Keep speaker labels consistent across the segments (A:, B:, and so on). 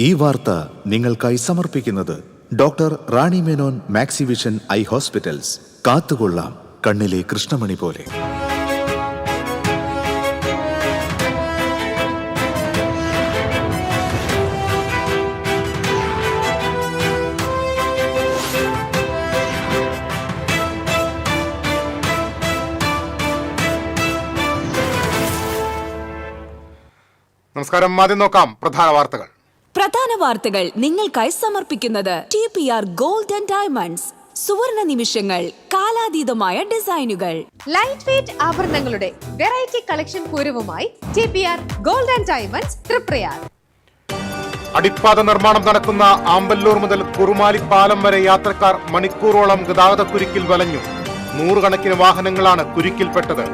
A: ഈ വാർത്ത നിങ്ങൾക്കായി സമർപ്പിക്കുന്നത് doctor Rani Menon Maxivision I hospitals. കാത്തുകൊള്ളാം കണ്ണിലെ കൃഷ്ണമണി പോലെ.
B: നമസ്കാരം. ആദ്യം നോക്കാം പ്രധാന വാർത്തകൾ
C: നിങ്ങൾക്കായി സമർപ്പിക്കുന്നത് TPR ഗോൾഡ് ആൻഡ് ഡയമണ്ട്സ്. സുവർണ നിമിഷങ്ങൾ, കാലാതീതമായ ഡിസൈനുകൾ.
D: ലൈറ്റ് വെയ്റ്റ് ആഭരണങ്ങളുടെ വെറൈറ്റി കളക്ഷൻ പൂരവുമായി TPR gold and diamonds Triprayar.
B: അടിപ്പാത നിർമ്മാണം നടക്കുന്ന ആമ്പല്ലൂർ മുതൽ കുറുമാലി പാലം വരെ യാത്രക്കാർ മണിക്കൂറോളം ഗതാഗതക്കുരുക്കിൽ വലഞ്ഞു. നൂറുകണക്കിന് വാഹനങ്ങളാണ് കുരുക്കിൽപ്പെട്ടത്.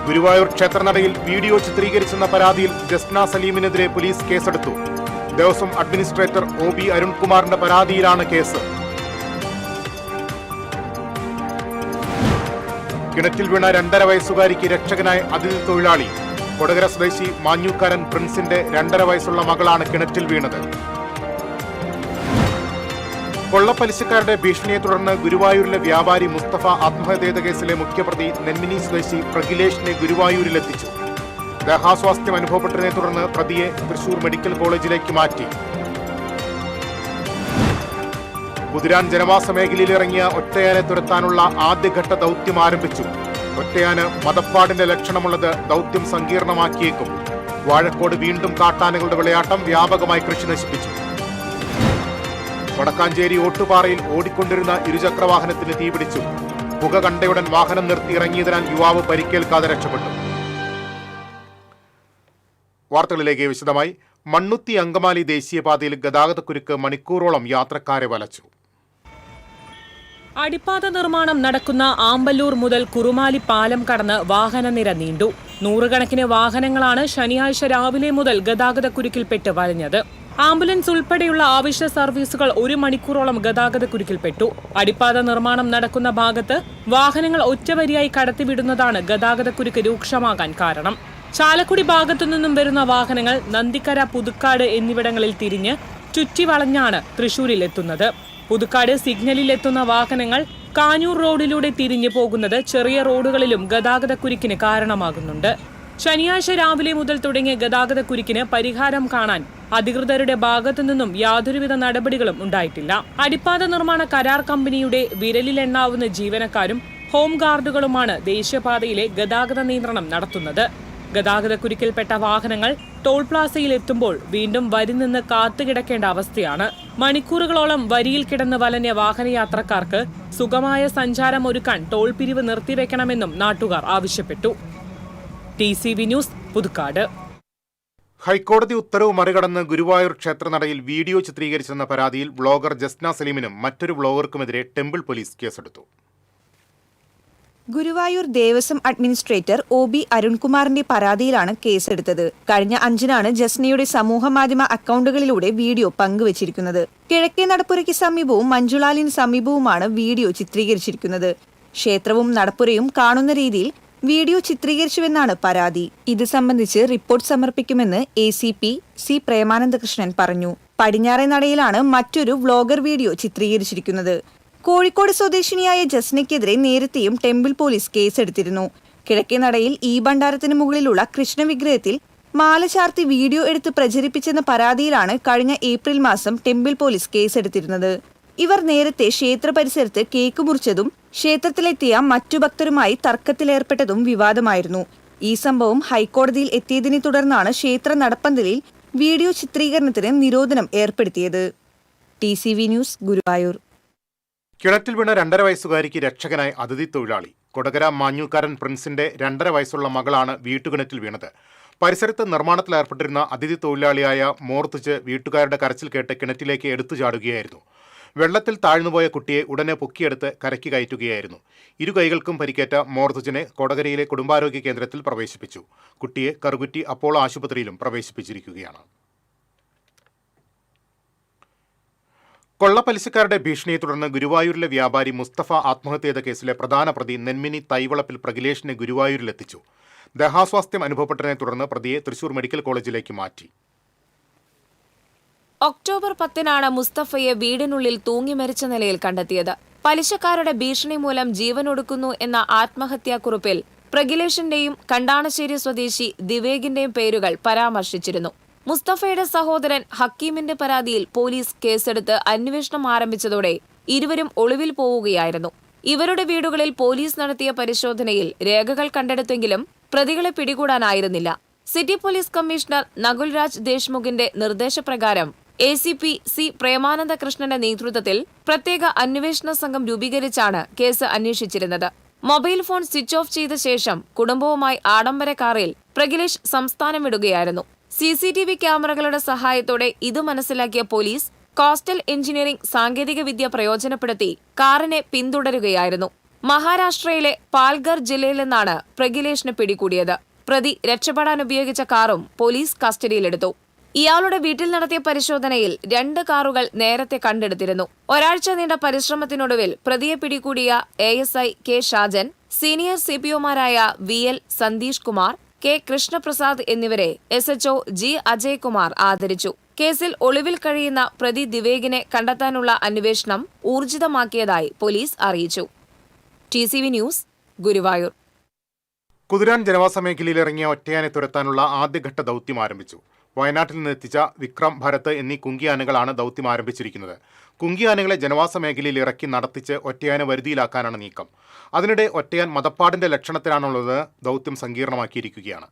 B: ഗുരുവായൂർ ക്ഷേത്രനടയിൽ വീഡിയോ ചിത്രീകരിച്ചെന്ന പരാതിയിൽ ജസ്ന സലീമിനെതിരെ പോലീസ് കേസെടുത്തു. ദേവസ്വം അഡ്മിനിസ്ട്രേറ്റർ OB അരുൺകുമാറിന്റെ പരാതിയിലാണ് കേസ്. കിണറ്റിൽ വീണ 2.5 വയസ്സുകാരിക്ക് രക്ഷകനായ അതിഥി തൊഴിലാളി. കൊടകര സ്വദേശി മാഞ്ഞൂക്കാരൻ പ്രിൻസിന്റെ 2.5 വയസ്സുള്ള മകളാണ് കിണറ്റിൽ വീണത്. കൊള്ളപ്പലിശക്കാരുടെ ഭീഷണിയെ തുടർന്ന് ഗുരുവായൂരിലെ വ്യാപാരി മുസ്തഫ ആത്മഹത്യ ചെയ്ത കേസിലെ മുഖ്യപ്രതി നെന്മിനി സ്വദേശി പ്രഗിലേഷിനെ ഗുരുവായൂരിലെത്തിച്ചു. ദേഹാസ്വാസ്ഥ്യം അനുഭവപ്പെട്ടതിനെ തുടർന്ന് പ്രതിയെ തൃശൂർ മെഡിക്കൽ കോളേജിലേക്ക് മാറ്റി. കുതിരാൻ ജനവാസ മേഖലയിൽ ഇറങ്ങിയ ഒറ്റയാനെ തുരത്താനുള്ള ആദ്യഘട്ട ദൗത്യം ആരംഭിച്ചു. ഒറ്റയാന് മതപ്പാടിന്റെ ലക്ഷണമുള്ളത് ദൗത്യം സങ്കീർണമാക്കിയേക്കും. വാഴക്കോട് വീണ്ടും കാട്ടാനകളുടെ വിളയാട്ടം വ്യാപകമായി കൃഷി നശിപ്പിച്ചു. വടക്കാഞ്ചേരി ഓട്ടുപാറയിൽ ഓടിക്കൊണ്ടിരുന്ന ഇരുചക്രവാഹനത്തിന് തീപിടിച്ചു. പുക കണ്ടയുടൻ വാഹനം നിർത്തി ഇറങ്ങിയതിനാൽ യുവാവ് പരിക്കേൽക്കാതെ രക്ഷപ്പെട്ടു. വാർത്തകളിലേക്ക് വിശദമായി. മണ്ണുത്തി അങ്കമാലി ദേശീയപാതയിൽ ഗതാഗതക്കുരുക്ക് മണിക്കൂറോളം യാത്രക്കാരെ വലച്ചു.
E: അടിപ്പാത നിർമ്മാണം നടക്കുന്ന ആമ്പല്ലൂർ മുതൽ കുറുമാലി പാലം കടന്ന് വാഹനനിര നീണ്ടു. നൂറുകണക്കിന് വാഹനങ്ങളാണ് ശനിയാഴ്ച രാവിലെ മുതൽ ഗതാഗതക്കുരുക്കിൽപ്പെട്ട് വലഞ്ഞത്. ആംബുലൻസ് ഉൾപ്പെടെയുള്ള ആവശ്യ സർവീസുകൾ 1 മണിക്കൂറോളം ഗതാഗതക്കുരുക്കിൽപ്പെട്ടു. അടിപ്പാത നിർമ്മാണം നടക്കുന്ന ഭാഗത്ത് വാഹനങ്ങൾ ഒറ്റവരിയായി കടത്തിവിടുന്നതാണ് ഗതാഗതക്കുരുക്ക് രൂക്ഷമാകാൻ കാരണം. ചാലക്കുടി ഭാഗത്തുനിന്നും വരുന്ന വാഹനങ്ങൾ നന്ദിക്കര, പുതുക്കാട് എന്നിവിടങ്ങളിൽ തിരിഞ്ഞ് ചുറ്റി വളഞ്ഞാണ് തൃശൂരിലെത്തുന്നത്. പുതുക്കാട് സിഗ്നലിൽ എത്തുന്ന വാഹനങ്ങൾ കാഞ്ഞൂർ റോഡിലൂടെ തിരിഞ്ഞു പോകുന്നത് ചെറിയ റോഡുകളിലും ഗതാഗതക്കുരുക്കിന് കാരണമാകുന്നുണ്ട്. ശനിയാഴ്ച രാവിലെ മുതൽ തുടങ്ങിയ ഗതാഗതക്കുരുക്കിന് പരിഹാരം കാണാൻ അധികൃതരുടെ ഭാഗത്തുനിന്നും യാതൊരുവിധ നടപടികളും ഉണ്ടായിട്ടില്ല. അടിപ്പാത നിർമ്മാണ കരാർ കമ്പനിയുടെ വിരലിലെണ്ണാവുന്ന ജീവനക്കാരും ഹോം ഗാർഡുകളുമാണ് ദേശീയപാതയിലെ ഗതാഗത നിയന്ത്രണം നടത്തുന്നത്. ഗതാഗതക്കുരുക്കിൽപ്പെട്ട വാഹനങ്ങൾ ടോൾ പ്ലാസയിൽ എത്തുമ്പോൾ വീണ്ടും വരി നിന്ന് കാത്തുകിടക്കേണ്ട അവസ്ഥയാണ്. മണിക്കൂറുകളോളം വരിയിൽ കിടന്ന് വലഞ്ഞ വാഹനയാത്രക്കാർക്ക് സുഗമമായ സഞ്ചാരം ഒരുക്കാൻ ടോൾ പിരിവ് നിർത്തിവെക്കണമെന്നും നാട്ടുകാർ ആവശ്യപ്പെട്ടു. TCV news, Puthukkad.
B: ഹൈക്കോടതി ഉത്തരവ് മറികടന്ന് ഗുരുവായൂർ ക്ഷേത്രനടയിൽ വീഡിയോ ചിത്രീകരിച്ചെന്ന പരാതിയിൽ വ്ളോഗർ ജസ്ന സലീമിനും മറ്റൊരു വ്ളോഗർക്കുമെതിരെ ടെമ്പിൾ പോലീസ് കേസെടുത്തു.
F: ഗുരുവായൂർ ദേവസ്വം അഡ്മിനിസ്ട്രേറ്റർ OB അരുൺകുമാറിന്റെ പരാതിയിലാണ് കേസെടുത്തത്. കഴിഞ്ഞ 5-നാണ് ജസ്നയുടെ സമൂഹമാധ്യമ അക്കൗണ്ടുകളിലൂടെ വീഡിയോ പങ്കുവച്ചിരിക്കുന്നത്. കിഴക്കേ നടപ്പുരയ്ക്ക് സമീപവും മഞ്ജുളാലിന് സമീപവുമാണ് വീഡിയോ ചിത്രീകരിച്ചിരിക്കുന്നത്. ക്ഷേത്രവും നടപ്പുരയും കാണുന്ന രീതിയിൽ വീഡിയോ ചിത്രീകരിച്ചുവെന്നാണ് പരാതി. ഇത് സംബന്ധിച്ച് റിപ്പോർട്ട് സമർപ്പിക്കുമെന്ന് ACP C പ്രേമാനന്ദകൃഷ്ണൻ പറഞ്ഞു. പടിഞ്ഞാറേ നടയിലാണ് മറ്റൊരു വ്ളോഗർ വീഡിയോ ചിത്രീകരിച്ചിരിക്കുന്നത്. കോഴിക്കോട് സ്വദേശിനിയായ ജസ്നയ്ക്കെതിരെ നേരത്തെയും ടെമ്പിൾ പോലീസ് കേസെടുത്തിരുന്നു. കിഴക്കേ നടയിൽ ഭണ്ഡാരത്തിന് മുകളിലുള്ള കൃഷ്ണവിഗ്രഹത്തിൽ മാല ചാർത്തി വീഡിയോ എടുത്ത് പ്രചരിപ്പിച്ചെന്ന പരാതിയിലാണ് കഴിഞ്ഞ ഏപ്രിൽ മാസം ടെമ്പിൾ പോലീസ് കേസെടുത്തിരുന്നത്. ഇവർ നേരത്തെ ക്ഷേത്ര പരിസരത്ത് കേക്ക് മുറിച്ചതും ക്ഷേത്രത്തിലെത്തിയ മറ്റു ഭക്തരുമായി തർക്കത്തിലേർപ്പെട്ടതും വിവാദമായിരുന്നു. ഈ സംഭവം ഹൈക്കോടതിയിൽ എത്തിയതിനെ തുടർന്നാണ് ക്ഷേത്ര നടപ്പന്തലിൽ വീഡിയോ ചിത്രീകരണത്തിന് നിരോധനം ഏർപ്പെടുത്തിയത്. TCV news, Guruvayur.
B: കിണറ്റിൽ വീണ 2.5 വയസ്സുകാരിക്ക് രക്ഷകനായ അതിഥി തൊഴിലാളി. കൊടകര മാഞ്ഞൂക്കാരൻ പ്രിൻസിന്റെ 2.5 വയസ്സുള്ള മകളാണ് വീട്ടുകിണറ്റിൽ വീണത്. പരിസരത്ത് നിർമ്മാണത്തിലേർപ്പെട്ടിരുന്ന അതിഥി തൊഴിലാളിയായ മോർത്തുച്ച് വീട്ടുകാരുടെ കരച്ചിൽ കേട്ട് കിണറ്റിലേക്ക് എടുത്തു ചാടുകയായിരുന്നു. വെള്ളത്തിൽ താഴ്ന്നുപോയ കുട്ടിയെ ഉടനെ പൊക്കിയെടുത്ത് കരയ്ക്ക് കയറ്റുകയായിരുന്നു. 2 കൈകൾക്കും പരിക്കേറ്റ മോർത്തുച്ചിനെ കൊടകരയിലെ കുടുംബാരോഗ്യ കേന്ദ്രത്തിൽ പ്രവേശിപ്പിച്ചു. കുട്ടിയെ കറുകുറ്റി അപ്പോളോ ആശുപത്രിയിലും പ്രവേശിപ്പിച്ചിരിക്കുകയാണ്. കൊള്ളപ്പലിശക്കാരുടെ ഭീഷണിയെ തുടർന്ന് ഗുരുവായൂരിലെ വ്യാപാരി മുസ്തഫ ആത്മഹത്യ ചെയ്ത കേസിലെ പ്രധാന പ്രതി നെന്മിനി തൈവളപ്പിൽ പ്രഗിലേഷിനെ ഗുരുവായൂരിലെത്തിച്ചു. ദേഹാസ്വാസ്ഥ്യം അനുഭവപ്പെട്ടതിനെ തുടർന്ന് പ്രതിയെ തൃശൂർ മെഡിക്കൽ കോളേജിലേക്ക് മാറ്റി.
C: ഒക്ടോബർ 10-നാണ് മുസ്തഫയെ വീടിനുള്ളിൽ തൂങ്ങി മരിച്ച നിലയിൽ കണ്ടെത്തിയത്. പലിശക്കാരുടെ ഭീഷണി മൂലം ജീവനൊടുക്കുന്നു എന്ന ആത്മഹത്യാക്കുറിപ്പിൽ പ്രഗിലേഷിന്റെയും കണ്ടാണശ്ശേരി സ്വദേശി ദിവേഗിന്റെയും പേരുകൾ പരാമർശിച്ചിരുന്നു. മുസ്തഫയുടെ സഹോദരൻ ഹക്കീമിന്റെ പരാതിയിൽ പോലീസ് കേസെടുത്ത് അന്വേഷണം ആരംഭിച്ചതോടെ ഇരുവരും ഒളിവിൽ പോവുകയായിരുന്നു. ഇവരുടെ വീടുകളിൽ പോലീസ് നടത്തിയ പരിശോധനയിൽ രേഖകൾ കണ്ടെടുത്തെങ്കിലും പ്രതികളെ പിടികൂടാനായിരുന്നില്ല. സിറ്റി പോലീസ് കമ്മീഷണർ നകുൽരാജ് ദേശ്മുഖിന്റെ നിർദ്ദേശപ്രകാരം ACP C പ്രേമാനന്ദ കൃഷ്ണന്റെ നേതൃത്വത്തിൽ പ്രത്യേക അന്വേഷണ സംഘം രൂപീകരിച്ചാണ് കേസ് അന്വേഷിച്ചിരുന്നത്. മൊബൈൽ ഫോൺ സ്വിച്ച് ഓഫ് ചെയ്ത ശേഷം കുടുംബവുമായി ആഡംബര കാറിൽ പ്രഗിലേഷ് സംസ്ഥാനം വിടുകയായിരുന്നു. CCTV ക്യാമറകളുടെ സഹായത്തോടെ ഇത് മനസ്സിലാക്കിയ പോലീസ് കോസ്റ്റൽ എഞ്ചിനീയറിംഗ് സാങ്കേതികവിദ്യ പ്രയോജനപ്പെടുത്തി കാറിനെ പിന്തുടരുകയായിരുന്നു. മഹാരാഷ്ട്രയിലെ പാൽഗർ ജില്ലയിൽ നിന്നാണ് പ്രഗിലേഷിനെ പിടികൂടിയത്. പ്രതി രക്ഷപ്പെടാൻ ഉപയോഗിച്ച കാറും പോലീസ് കസ്റ്റഡിയിലെടുത്തു. ഇയാളുടെ വീട്ടിൽ നടത്തിയ പരിശോധനയിൽ 2 കാറുകൾ നേരത്തെ കണ്ടെടുത്തിരുന്നു. ഒരാഴ്ച നീണ്ട പരിശ്രമത്തിനൊടുവിൽ പ്രതിയെ പിടികൂടിയ ASI K ഷാജൻ, സീനിയർ CPOമാരായ VL സന്തീഷ് കുമാർ, K കൃഷ്ണപ്രസാദ് എന്നിവരെ SHO G അജയ്കുമാർ ആദരിച്ചു. കേസിൽ ഒളിവിൽ കഴിയുന്ന പ്രതി ദിവേഗിനെ കണ്ടെത്താനുള്ള അന്വേഷണം ഊർജിതമാക്കിയതായി പോലീസ് അറിയിച്ചു. TCV news, Guruvayur.
B: കുതിരാൻ ജനവാസ മേഖലയിൽ ഇറങ്ങിയ ഒറ്റയാനെ തുരത്താനുള്ള ആദ്യഘട്ട ദൗത്യം ആരംഭിച്ചു. വയനാട്ടിൽ നിന്ന് എത്തിച്ച വിക്രം, ഭരത് എന്നീ കുങ്കിയാനകളാണ് ദൗത്യം ആരംഭിച്ചിരിക്കുന്നത്. കുങ്കിയാനകളെ ജനവാസ മേഖലയിൽ ഇറക്കി നടത്തിച്ച് ഒറ്റയാനെ വരുതിയിലാക്കാനാണ് നീക്കം. അതിനിടെ ഒറ്റയാൻ മതപ്പാടിന്റെ ലക്ഷണത്തിലാണുള്ളത് ദൗത്യം സങ്കീർണമാക്കിയിരിക്കുകയാണ്.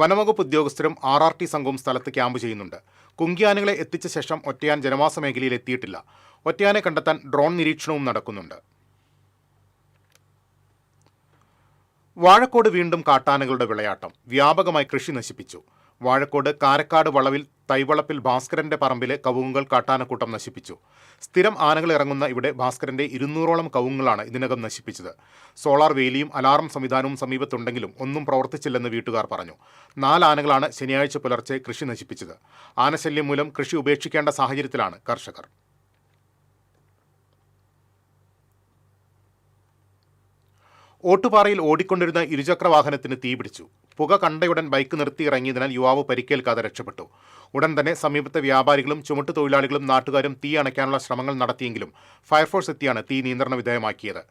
B: വനംവകുപ്പ് ഉദ്യോഗസ്ഥരും RRT സംഘവും സ്ഥലത്ത് ക്യാമ്പ് ചെയ്യുന്നുണ്ട്. കുങ്കിയാനകളെ എത്തിച്ച ശേഷം ഒറ്റയാൻ ജനവാസ മേഖലയിൽ എത്തിയിട്ടില്ല. ഒറ്റയാനെ കണ്ടെത്താൻ ഡ്രോൺ നിരീക്ഷണവും നടക്കുന്നുണ്ട്. വാഴക്കോട് വീണ്ടും കാട്ടാനകളുടെ വിളയാട്ടം. വ്യാപകമായി കൃഷി നശിപ്പിച്ചു. വാഴക്കോട് കാരക്കാട് വളവിൽ തൈവളപ്പിൽ ഭാസ്കരന്റെ പറമ്പിലെ കവുങ്ങുകൾ കാട്ടാനക്കൂട്ടം നശിപ്പിച്ചു. സ്ഥിരം ആനകൾ ഇറങ്ങുന്ന ഇവിടെ ഭാസ്കരന്റെ 200ഓളം കവുങ്ങുകളാണ് ഇതിനകം നശിപ്പിച്ചത്. സോളാർ വേലിയും അലാറം സംവിധാനവും സമീപത്തുണ്ടെങ്കിലും ഒന്നും പ്രവർത്തിച്ചില്ലെന്ന് വീട്ടുകാർ പറഞ്ഞു. 4 ആനകളാണ് ശനിയാഴ്ച പുലർച്ചെ കൃഷി നശിപ്പിച്ചത്. ആനശല്യം മൂലം കൃഷി ഉപേക്ഷിക്കേണ്ട സാഹചര്യത്തിലാണ് കർഷകർ. ഓട്ടുപാറയിൽ ഓടിക്കൊണ്ടിരുന്ന ഇരുചക്ര വാഹനത്തിന് തീപിടിച്ചു. പുക കണ്ടയുടൻ ബൈക്ക് നിർത്തിയിറങ്ങിയതിനാൽ യുവാവ് പരിക്കേൽക്കാതെ രക്ഷപ്പെട്ടു. ഉടൻ തന്നെ സമീപത്തെ വ്യാപാരികളും ചുമട്ടുതൊഴിലാളികളും നാട്ടുകാരും തീ അണയ്ക്കാനുള്ള ശ്രമങ്ങൾ നടത്തിയെങ്കിലും ഫയർഫോഴ്സ് എത്തിയാണ് തീ നിയന്ത്രണ വിധേയമാക്കിയത്.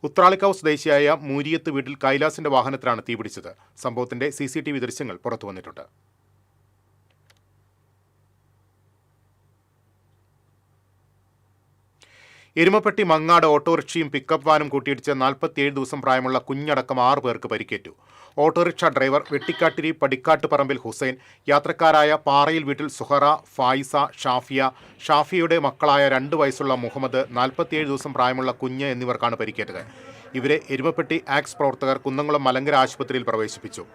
B: ഉത്രാളിക്കാവ് സ്വദേശിയായ മൂരിയത്ത് വീട്ടിൽ കൈലാസിന്റെ വാഹനത്തിലാണ് തീപിടിച്ചത്. സംഭവത്തിന്റെ CCTV ദൃശ്യങ്ങൾ പുറത്തുവന്നിട്ടുണ്ട്. എരുമപ്പെട്ടി മങ്ങാട് ഓട്ടോറിക്ഷയും പിക്കപ്പ് വാനും കൂട്ടിയിടിച്ച് 47 ദിവസം പ്രായമുള്ള കുഞ്ഞടക്കം 6 പേർക്ക് പരിക്കേറ്റു. ഓട്ടോറിക്ഷ ഡ്രൈവർ വെട്ടിക്കാട്ടിരി പടിക്കാട്ട് പറമ്പിൽ ഹുസൈൻ, യാത്രക്കാരായ പാറയിൽ വീട്ടിൽ സുഹറ, ഫായിസ, ഷാഫിയയുടെ മക്കളായ 2 വയസ്സുള്ള മുഹമ്മദ്, 47 ദിവസം പ്രായമുള്ള കുഞ്ഞ് എന്നിവർക്കാണ് പരിക്കേറ്റത്. ഇവരെ എരുമപ്പെട്ടി ആക്സ് പ്രവർത്തകർ കുന്നംകുളം മലങ്കര ആശുപത്രിയിൽ പ്രവേശിപ്പിച്ചു.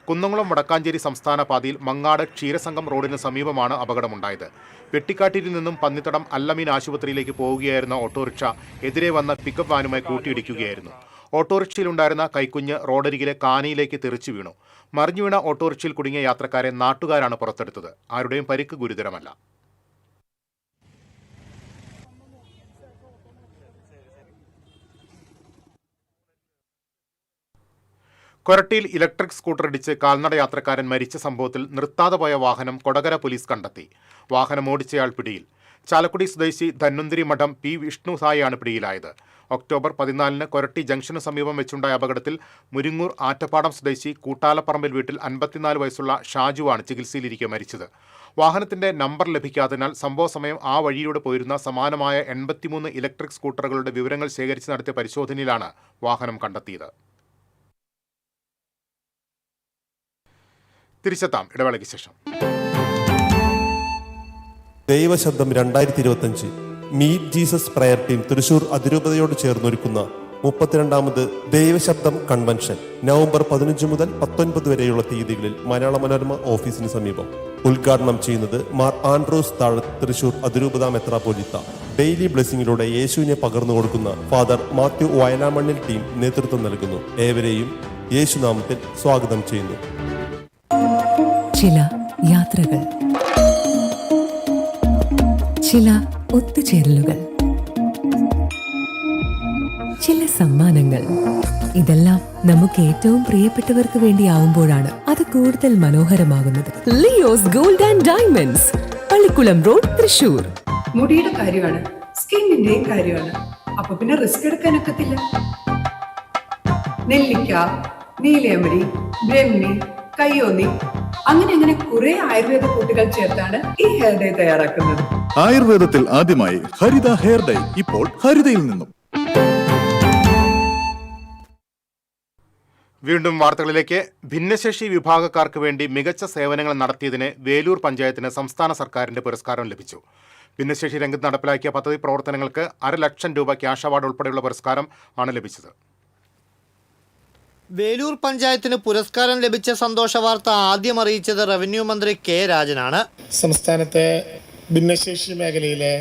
B: കുന്നംകുളം വടക്കാഞ്ചേരി സംസ്ഥാന പാതയിൽ മങ്ങാട് ക്ഷീരസംഘം റോഡിന് സമീപമാണ് അപകടമുണ്ടായത്. വെട്ടിക്കാട്ടിരിൽ നിന്നും പന്നിത്തടം അല്ലമീൻ ആശുപത്രിയിലേക്ക് പോവുകയായിരുന്ന ഓട്ടോറിക്ഷ എതിരെ വന്ന പിക്കപ്പ് വാനുമായി കൂട്ടിയിടിക്കുകയായിരുന്നു. ഓട്ടോറിക്ഷയിലുണ്ടായിരുന്ന കൈക്കുഞ്ഞ് റോഡരികിലെ കാനയിലേക്ക് തെറിച്ചു വീണു. മറിഞ്ഞു വീണ ഓട്ടോറിക്ഷയിൽ കുടുങ്ങിയ യാത്രക്കാരെ നാട്ടുകാരാണ് പുറത്തെടുത്തത്. ആരുടെയും പരിക്ക് ഗുരുതരമല്ല. കൊരട്ടിയിൽ ഇലക്ട്രിക് സ്കൂട്ടർ ഇടിച്ച് കാൽനട യാത്രക്കാരൻ മരിച്ച സംഭവത്തിൽ നിർത്താതെ പോയ വാഹനം കൊടകര പോലീസ് കണ്ടെത്തി. വാഹനം ഓടിച്ചയാൾ പിടിയിൽ. ചാലക്കുടി സ്വദേശി ധന്വന്തിരി മഠം P വിഷ്ണു സായിയാണ് പിടിയിലായത്. ഒക്ടോബർ 14 കൊരട്ടി ജംഗ്ഷന് സമീപം വെച്ചുണ്ടായ അപകടത്തിൽ മുരിങ്ങൂർ ആറ്റപ്പാടം സ്വദേശി കൂട്ടാലപ്പറമ്പിൽ വീട്ടിൽ 54 വയസ്സുള്ള ഷാജുവാണ് ചികിത്സയിലിരിക്കെ മരിച്ചത്. വാഹനത്തിന്റെ നമ്പർ ലഭിക്കാത്തതിനാൽ സംഭവ സമയം ആ വഴിയിലൂടെ പോയിരുന്ന സമാനമായ 83 ഇലക്ട്രിക് സ്കൂട്ടറുകളുടെ വിവരങ്ങൾ ശേഖരിച്ച് നടത്തിയ പരിശോധനയിലാണ് വാഹനം കണ്ടെത്തിയത്. തിരിച്ചെത്താം ഇടവേളയ്ക്ക് ശേഷം.
G: ദൈവശബ്ദം 2025 meet Jesus prayer team Thrissur അതിരൂപതയോട് ചേർന്നൊരുക്കുന്ന 32ാമത് ദൈവശബ്ദം കൺവെൻഷൻ നവംബർ 15 മുതൽ 19 വരെയുള്ള തീയതികളിൽ മലയാള മനോരമ ഓഫീസിന് സമീപം. ഉദ്ഘാടനം ചെയ്യുന്നത് മാർ ആൻഡ്രോസ് താഴത്ത്, തൃശൂർ അതിരൂപത മെത്രാപ്പോലീത്ത. ഡെയിലി ബ്ലെസ്സിങ്ങിലൂടെ യേശുവിനെ പകർന്നു കൊടുക്കുന്ന ഫാദർ മാത്യു വയലാമണ്ണിൽ ടീം നേതൃത്വം നൽകുന്നു. ഏവരെയും യേശുനാമത്തിൽ സ്വാഗതം ചെയ്യുന്നു.
H: ചില യാത്രകൾ, ചില ഒത്തുചേരലുകൾ, ചില സമ്മാനങ്ങൾ, ഇതെല്ലാം നമുക്ക് ഏറ്റവും പ്രിയപ്പെട്ടവർക്ക് വേണ്ടിയാവുമ്പോഴാണ് അത് കൂടുതൽ മനോഹരമാകുന്നത്. Leo's gold and diamonds, Pallikulam road, Thrissur.
I: മുടിയുടെ കാര്യമാണ്, സ്കിന്നിന്റെയും കാര്യമാണ്. അപ്പൊ പിന്നെ റിസ്ക് എടുക്കാനൊക്കത്തില്ല. നെല്ലിക്ക, നീലയമരി, ബ്രഹ്മി, കയ്യോന്നി, അങ്ങനെ കുറെ ആയുർവേദ കൂട്ടുകൾ ചേർത്താണ് ഈ ഹെയർ ഡേ തയ്യാറാക്കുന്നത്.
J: ആയുർവേദത്തിൽ ആദ്യമായി ഹരിത ഹെയർ ഡൈ ഇപ്പോൾ ഹരിതയിൽ നിന്നും.
B: വീണ്ടും വാർത്തകളിലേക്ക്. ഭിന്നശേഷി വിഭാഗക്കാർക്ക് വേണ്ടി മികച്ച സേവനങ്ങൾ നടത്തിയതിന് വേലൂർ പഞ്ചായത്തിന് സംസ്ഥാന സർക്കാരിന്റെ പുരസ്കാരം ലഭിച്ചു. ഭിന്നശേഷി രംഗത്ത് നടപ്പിലാക്കിയ പദ്ധതി പ്രവർത്തനങ്ങൾക്ക് 1.5 ലക്ഷം രൂപ ക്യാഷ് അവാർഡ് ഉൾപ്പെടെയുള്ള പുരസ്കാരം ആണ് ലഭിച്ചത്.
K: വേലൂർ പഞ്ചായത്തിന് പുരസ്കാരം ലഭിച്ച സന്തോഷ വാർത്ത ആദ്യം അറിയിച്ചത് റവന്യൂ മന്ത്രി കെ രാജനാണ്.
L: സംസ്ഥാനത്തെ ഭിന്നശേഷി മേഖലയിലെ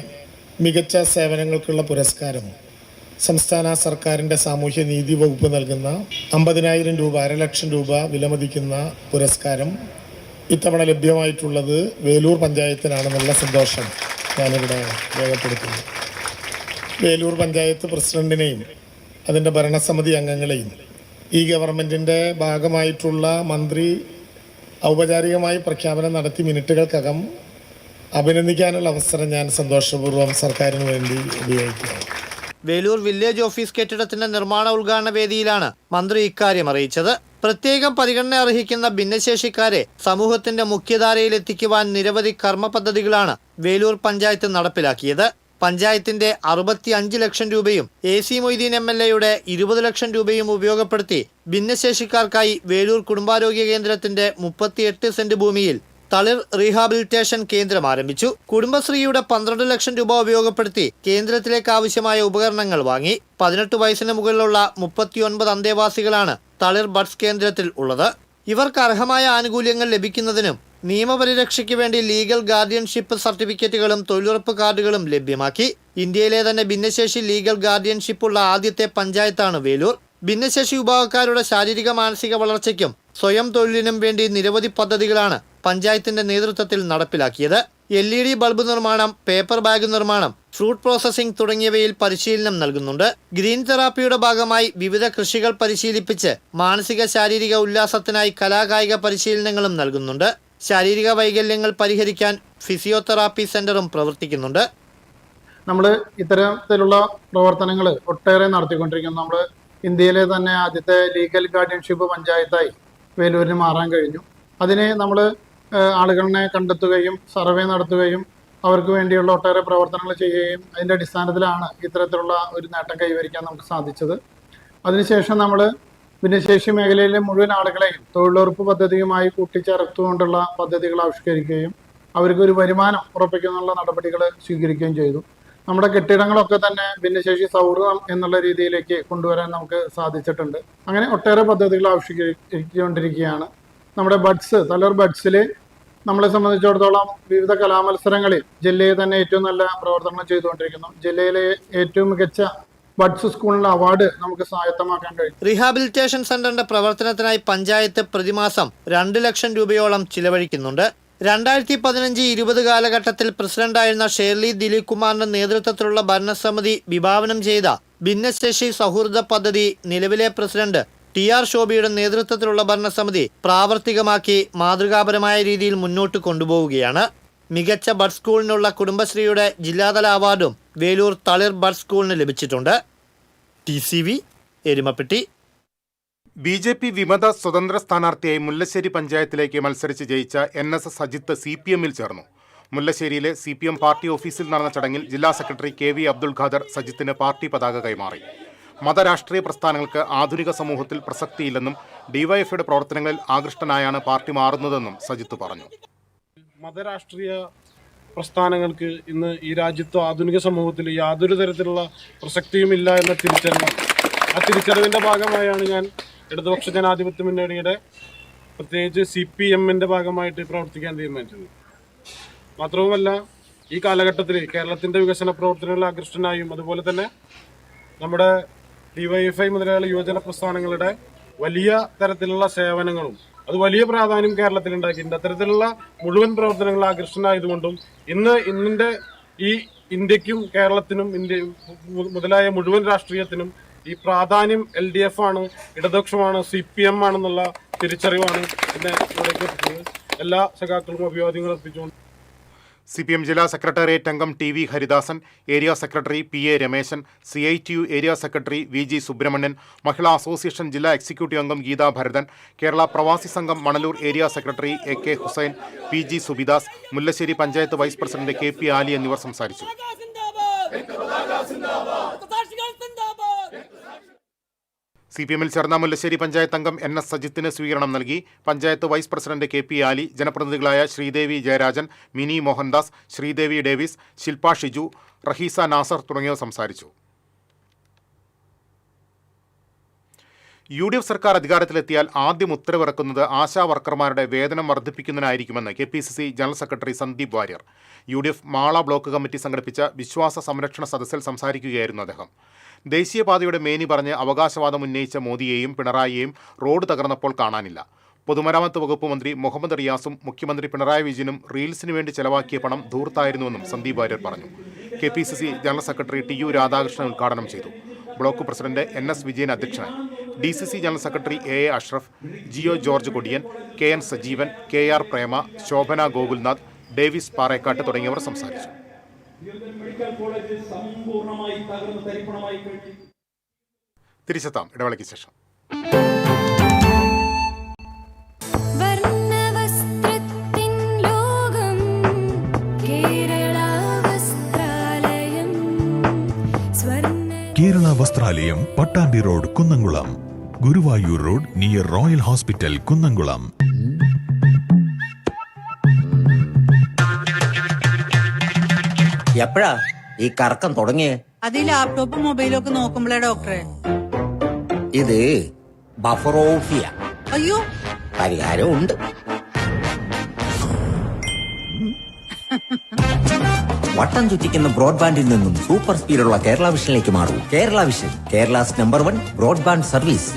L: മികച്ച സേവനങ്ങൾക്കുള്ള പുരസ്കാരം സംസ്ഥാന സർക്കാരിൻ്റെ സാമൂഹ്യ നീതി വകുപ്പ് നൽകുന്ന 50,000 രൂപ, 1.5 ലക്ഷം രൂപ വിലമതിക്കുന്ന പുരസ്കാരം ഇത്തവണ ലഭ്യമായിട്ടുള്ളത് വേലൂർ പഞ്ചായത്തിനാണെന്നുള്ള സന്തോഷം ഞാനിവിടെ രേഖപ്പെടുത്തുന്നു. വേലൂർ പഞ്ചായത്ത് പ്രസിഡന്റിനെയും അതിൻ്റെ ഭരണസമിതി അംഗങ്ങളെയും ഈ ഗവൺമെൻറ്റിൻ്റെ ഭാഗമായിട്ടുള്ള മന്ത്രി ഔപചാരികമായി പ്രഖ്യാപനം നടത്തി മിനിറ്റുകൾക്കകം അഭിനന്ദിക്കാനുള്ള അവസരം ഞാൻ സന്തോഷപൂർവ്വം സർക്കാരിന് വേണ്ടി ഉപയോഗിക്കുകയാണ്.
K: വേലൂർ വില്ലേജ് ഓഫീസ് കെട്ടിടത്തിന്റെ നിർമ്മാണ ഉദ്ഘാടന വേദിയിലാണ് മന്ത്രി ഇക്കാര്യം അറിയിച്ചത്. പ്രത്യേകം പരിഗണന അർഹിക്കുന്ന ഭിന്നശേഷിക്കാരെ സമൂഹത്തിന്റെ മുഖ്യധാരയിൽ എത്തിക്കുവാൻ നിരവധി കർമ്മ പദ്ധതികളാണ് വേലൂർ പഞ്ചായത്ത് നടപ്പിലാക്കിയത്. പഞ്ചായത്തിന്റെ 65 ലക്ഷം രൂപയും AC മൊയ്തീൻ MLAയുടെ 20 ലക്ഷം രൂപയും ഉപയോഗപ്പെടുത്തി ഭിന്നശേഷിക്കാർക്കായി വേലൂർ കുടുംബാരോഗ്യ കേന്ദ്രത്തിന്റെ 38 സെന്റ് ഭൂമിയിൽ തളിർ റീഹാബിലിറ്റേഷൻ കേന്ദ്രം ആരംഭിച്ചു. കുടുംബശ്രീയുടെ 12 ലക്ഷം രൂപ ഉപയോഗപ്പെടുത്തി കേന്ദ്രത്തിലേക്ക് ആവശ്യമായ ഉപകരണങ്ങൾ വാങ്ങി. 18 വയസ്സിന് മുകളിലുള്ള 39 അന്തേവാസികളാണ് തളിർ ബഡ്സ് കേന്ദ്രത്തിൽ ഉള്ളത്. ഇവർക്ക് അർഹമായ ആനുകൂല്യങ്ങൾ ലഭിക്കുന്നതിനും നിയമപരിരക്ഷയ്ക്ക് വേണ്ടി ലീഗൽ ഗാർഡിയൻഷിപ്പ് സർട്ടിഫിക്കറ്റുകളും തൊഴിലുറപ്പ് കാർഡുകളും ലഭ്യമാക്കി. ഇന്ത്യയിലെ തന്നെ ഭിന്നശേഷി ലീഗൽ ഗാർഡിയൻഷിപ്പുള്ള ആദ്യത്തെ പഞ്ചായത്താണ് വേലൂർ. ഭിന്നശേഷി വിഭാഗക്കാരുടെ ശാരീരിക മാനസിക വളർച്ചയ്ക്കും സ്വയം തൊഴിലിനും വേണ്ടി നിരവധി പദ്ധതികളാണ് പഞ്ചായത്തിന്റെ നേതൃത്വത്തിൽ നടപ്പിലാക്കിയത്. LED ബൾബ് നിർമ്മാണം, പേപ്പർ ബാഗ് നിർമ്മാണം, ഫ്രൂട്ട് പ്രോസസ്സിംഗ് തുടങ്ങിയവയിൽ പരിശീലനം നൽകുന്നുണ്ട്. ഗ്രീൻ തെറാപ്പിയുടെ ഭാഗമായി വിവിധ കൃഷികൾ പരിശീലിപ്പിച്ച് മാനസിക ശാരീരിക ഉല്ലാസത്തിനായി കലാകായിക പരിശീലനങ്ങളും നൽകുന്നുണ്ട്. ശാരീരിക വൈകല്യങ്ങൾ പരിഹരിക്കാൻ ഫിസിയോതെറാപ്പി സെന്ററും പ്രവർത്തിക്കുന്നുണ്ട്.
L: നമ്മൾ ഇത്തരത്തിലുള്ള പ്രവർത്തനങ്ങൾ ഒട്ടേറെ നടത്തിക്കൊണ്ടിരിക്കുന്നു. നമ്മൾ ഇന്ത്യയിലെ തന്നെ ആദ്യത്തെ ലീഗൽ ഗാർഡിയൻഷിപ്പ് പഞ്ചായത്തായി വേലൂരിന് മാറാൻ കഴിഞ്ഞു. അതിന് നമ്മൾ ആളുകളെ കണ്ടെത്തുകയും സർവേ നടത്തുകയും അവർക്ക് വേണ്ടിയുള്ള ഒട്ടേറെ പ്രവർത്തനങ്ങൾ ചെയ്യുകയും അതിൻ്റെ അടിസ്ഥാനത്തിലാണ് ഇത്തരത്തിലുള്ള ഒരു നേട്ടം കൈവരിക്കാൻ നമുക്ക് സാധിച്ചത്. അതിനുശേഷം നമ്മൾ ഭിന്നശേഷി മേഖലയിലെ മുഴുവൻ ആളുകളെയും തൊഴിലുറപ്പ് പദ്ധതിയുമായി കൂട്ടിച്ചേർത്തുകൊണ്ടുള്ള പദ്ധതികൾ ആവിഷ്കരിക്കുകയും അവർക്ക് ഒരു വരുമാനം ഉറപ്പിക്കാനുള്ള നടപടികൾ സ്വീകരിക്കുകയും ചെയ്തു. നമ്മുടെ കെട്ടിടങ്ങളൊക്കെ തന്നെ ഭിന്നശേഷി സൗഹൃദം എന്നുള്ള രീതിയിലേക്ക് കൊണ്ടുവരാൻ നമുക്ക് സാധിച്ചിട്ടുണ്ട്. അങ്ങനെ ഒട്ടേറെ പദ്ധതികൾ ആവിഷ്കരിച്ചുകൊണ്ടിരിക്കുകയാണ്. നമ്മുടെ ബഡ്സ്, തലർ ബഡ്സിൽ നമ്മളെ സംബന്ധിച്ചിടത്തോളം വിവിധ കലാമത്സരങ്ങളിൽ ജില്ലയിൽ തന്നെ ഏറ്റവും നല്ല പ്രവർത്തനങ്ങൾ ചെയ്തുകൊണ്ടിരിക്കുന്നു. ജില്ലയിലെ ഏറ്റവും മികച്ച ബഡ്സ് സ്കൂളിന്റെ അവാർഡ് നമുക്ക് സ്വായത്തമാക്കാൻ കഴിയും.
K: റീഹാബിലിറ്റേഷൻ സെന്ററിന്റെ പ്രവർത്തനത്തിനായി പഞ്ചായത്ത് പ്രതിമാസം 2 ലക്ഷം രൂപയോളം ചിലവഴിക്കുന്നുണ്ട്. 2015-20 കാലഘട്ടത്തിൽ പ്രസിഡന്റായിരുന്ന ഷേർലി ദിലീപ് കുമാറിന്റെ നേതൃത്വത്തിലുള്ള ഭരണസമിതി വിഭാവനം ചെയ്ത ഭിന്നശേഷി സൗഹൃദ പദ്ധതി നിലവിലെ പ്രസിഡന്റ് TR ശോഭിയുടെ നേതൃത്വത്തിലുള്ള ഭരണസമിതി പ്രാവർത്തികമാക്കി മാതൃകാപരമായ രീതിയിൽ മുന്നോട്ട് കൊണ്ടുപോവുകയാണ്. മികച്ച ബഡ് സ്കൂളിനുള്ള കുടുംബശ്രീയുടെ ജില്ലാതല അവാർഡും വേലൂർ തളിർ ബഡ് സ്കൂളിന് ലഭിച്ചിട്ടുണ്ട്. TCV എരുമപ്പെട്ടി.
B: BJP വിമത സ്വതന്ത്ര സ്ഥാനാർത്ഥിയായി മുല്ലശ്ശേരി പഞ്ചായത്തിലേക്ക് മത്സരിച്ച് ജയിച്ച NSS അജിത്ത് CPM-ൽ ചേർന്നു. മുല്ലശ്ശേരിയിലെ CPM പാർട്ടി ഓഫീസിൽ നടന്ന ചടങ്ങിൽ ജില്ലാ സെക്രട്ടറി KV അബ്ദുൽ ഖാദർ സജിത്തിന് പാർട്ടി പതാക കൈമാറി. മതരാഷ്ട്രീയ പ്രസ്ഥാനങ്ങൾക്ക് ആധുനിക സമൂഹത്തിൽ പ്രസക്തിയില്ലെന്നും DYFയുടെ പ്രവർത്തനങ്ങളിൽ ആകൃഷ്ടനായാണ് പാർട്ടി മാറുന്നതെന്നും സജിത്ത് പറഞ്ഞു.
L: മതരാഷ്ട്രീയ പ്രസ്ഥാനങ്ങൾക്ക് ഇന്ന് ഈ രാജ്യത്തോ ആധുനിക സമൂഹത്തിൽ യാതൊരു തരത്തിലുള്ള പ്രസക്തിയുമില്ല എന്ന തിരിച്ചറിവ്, ആ തിരിച്ചറിവിൻ്റെ ഭാഗമായാണ് ഞാൻ ഇടതുപക്ഷ ജനാധിപത്യ മുന്നണിയുടെ പ്രത്യേകിച്ച് CPM-ന്റെ ഭാഗമായിട്ട് പ്രവർത്തിക്കാൻ തീരുമാനിച്ചത്. മാത്രവുമല്ല, ഈ കാലഘട്ടത്തിൽ കേരളത്തിൻ്റെ വികസന പ്രവർത്തനങ്ങളിൽ ആകൃഷ്ടനായും അതുപോലെ തന്നെ നമ്മുടെ DYFI മുതലായ യുവജന പ്രസ്ഥാനങ്ങളുടെ വലിയ തരത്തിലുള്ള സേവനങ്ങളും അത് വലിയ പ്രാധാന്യം കേരളത്തിൽ ഉണ്ടാക്കിയിട്ടുണ്ട്. അത്തരത്തിലുള്ള മുഴുവൻ പ്രവർത്തനങ്ങൾ ആകർഷണമായതുകൊണ്ടും ഇന്നിൻ്റെ ഈ ഇന്ത്യക്കും കേരളത്തിനും ഇന്ത്യ മുതലായ മുഴുവൻ രാഷ്ട്രീയത്തിനും ഈ പ്രാധാന്യം LDF ആണ്, ഇടതുപക്ഷമാണ്, CPM ആണെന്നുള്ള തിരിച്ചറിവാണ് എന്നെ ഇവിടേക്ക് എത്തിച്ചത്. എല്ലാ സഖാക്കൾക്കും അഭിവാദ്യങ്ങൾ അർപ്പിച്ചുകൊണ്ട്
B: CPM ജില്ലാ സെക്രട്ടേറിയറ്റ് അംഗം TV Haridasan, area secretary PA Rameshan, CITU area secretary VG Subrahmanyan, Mahila association ജില്ലാ എക്സിക്യൂട്ടീവ് അംഗം Geetha Bharathan, Kerala Pravasi Sangham Manalur area secretary AK Hussain, PG Subidas, Mullassery panchayat vice president KP Ali എന്നിവർ സംസാരിച്ചു. CPMൽ ചേർന്ന മുല്ലശ്ശേരി പഞ്ചായത്ത് അംഗം NS സജിത്തിന് സ്വീകരണം നൽകി. പഞ്ചായത്ത് വൈസ് പ്രസിഡന്റ് KP ആലി, ജനപ്രതിനിധികളായ ശ്രീദേവി ജയരാജൻ, മിനി മോഹൻദാസ്, ശ്രീദേവി ഡേവിസ്, ശില്പ ഷിജു, റഹീസ നാസർ തുടങ്ങിയവർ സംസാരിച്ചു. UDF സർക്കാർ അധികാരത്തിലെത്തിയാൽ ആദ്യം ഉത്തരവിറക്കുന്നത് ആശാ വർക്കർമാരുടെ വേതനം വർദ്ധിപ്പിക്കുന്നതിനായിരിക്കുമെന്ന് KPCC general secretary Sandeep Warrier. UDF Mala block committee സംഘടിപ്പിച്ച വിശ്വാസ സംരക്ഷണ സദസ്സിൽ സംസാരിക്കുകയായിരുന്നു അദ്ദേഹം. ദേശീയപാതയുടെ മേനി പറഞ്ഞ് അവകാശവാദം ഉന്നയിച്ച മോദിയെയും പിണറായിയെയും റോഡ് തകർന്നപ്പോൾ കാണാനില്ല. പൊതുമരാമത്ത് വകുപ്പ് മന്ത്രി മുഹമ്മദ് റിയാസും മുഖ്യമന്ത്രി പിണറായി വിജയനും റീൽസിന് വേണ്ടി ചെലവാക്കിയ പണം ധൂർത്തായിരുന്നുവെന്നും സന്ദീപ് വാര്യർ പറഞ്ഞു. KPCC general secretary TU Radhakrishnan ഉദ്ഘാടനം ചെയ്തു. ബ്ലോക്ക് പ്രസിഡന്റ് NS വിജയൻ അധ്യക്ഷനായി. DCC general secretary AA Ashraf, Jio George Kodiyan, KN Sajeevan, KR Prema, Shobhana Gokulnath, Davis Parekkattu തുടങ്ങിയവർ സംസാരിച്ചു. തിരിച്ചെത്താം ഇടവേളയ്ക്ക് ശേഷം.
J: Kerala Vasthralayam, Pattambi road, Kunnamkulam. Guruvayur road near Royal hospital, Kunnamkulam.
M: എപ്പോഴാ ഈ കറക്കം തുടങ്ങിയേ?
N: അത് ലാപ്ടോപ്പും മൊബൈലും ഒക്കെ നോക്കുമ്പോഴേ ഡോക്ടറെ.
M: ഇത് ബഫറോഫിയ.
N: അയ്യോ,
M: പരിഹാരം ഉണ്ട്. വട്ടം ചുറ്റിക്കുന്ന ബ്രോഡ്ബാൻഡിൽ നിന്നും സൂപ്പർ സ്പീഡുള്ള കേരള വിഷനിലേക്ക് മാറൂ. Kerala vision, Kerala's number 1 broadband service.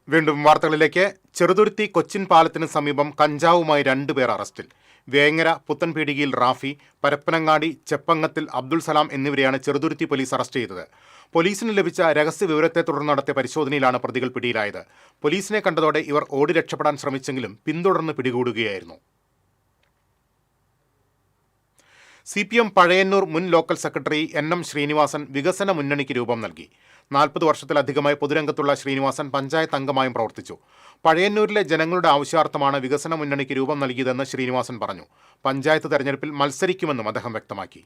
B: വീണ്ടും വാർത്തകളിലേക്ക്. ചെറുതുരുത്തി കൊച്ചിൻ പാലത്തിന് സമീപം കഞ്ചാവുമായി 2 പേർ അറസ്റ്റിൽ. വേങ്ങര പുത്തൻപീടികയിൽ റാഫി, പരപ്പനങ്ങാടി ചെപ്പങ്ങത്തിൽ അബ്ദുൾ സലാം എന്നിവരെയാണ് ചെറുതുരുത്തി പോലീസ് അറസ്റ്റ് ചെയ്തത്. പോലീസിന് ലഭിച്ച രഹസ്യ വിവരത്തെ തുടർന്ന് നടത്തിയ പരിശോധനയിലാണ് പ്രതികൾ പിടിയിലായത്. പോലീസിനെ കണ്ടതോടെ ഇവർ ഓടി രക്ഷപ്പെടാൻ ശ്രമിച്ചെങ്കിലും പിന്തുടർന്ന് പിടികൂടുകയായിരുന്നു. CPM പഴയന്നൂർ മുൻ ലോക്കൽ സെക്രട്ടറി NM ശ്രീനിവാസൻ വികസന മുന്നണിക്ക് രൂപം നൽകി. 40 വർഷത്തിലധികമായി പൊതുരംഗത്തുള്ള ശ്രീനിവാസൻ പഞ്ചായത്ത് അംഗമായും പ്രവർത്തിച്ചു. പഴയന്നൂരിലെ ജനങ്ങളുടെ ആവശ്യാർത്ഥമാണ് വികസന മുന്നണിക്ക് രൂപം നൽകിയതെന്ന് ശ്രീനിവാസൻ പറഞ്ഞു. പഞ്ചായത്ത് തെരഞ്ഞെടുപ്പിൽ മത്സരിക്കുമെന്നും അദ്ദേഹം വ്യക്തമാക്കി.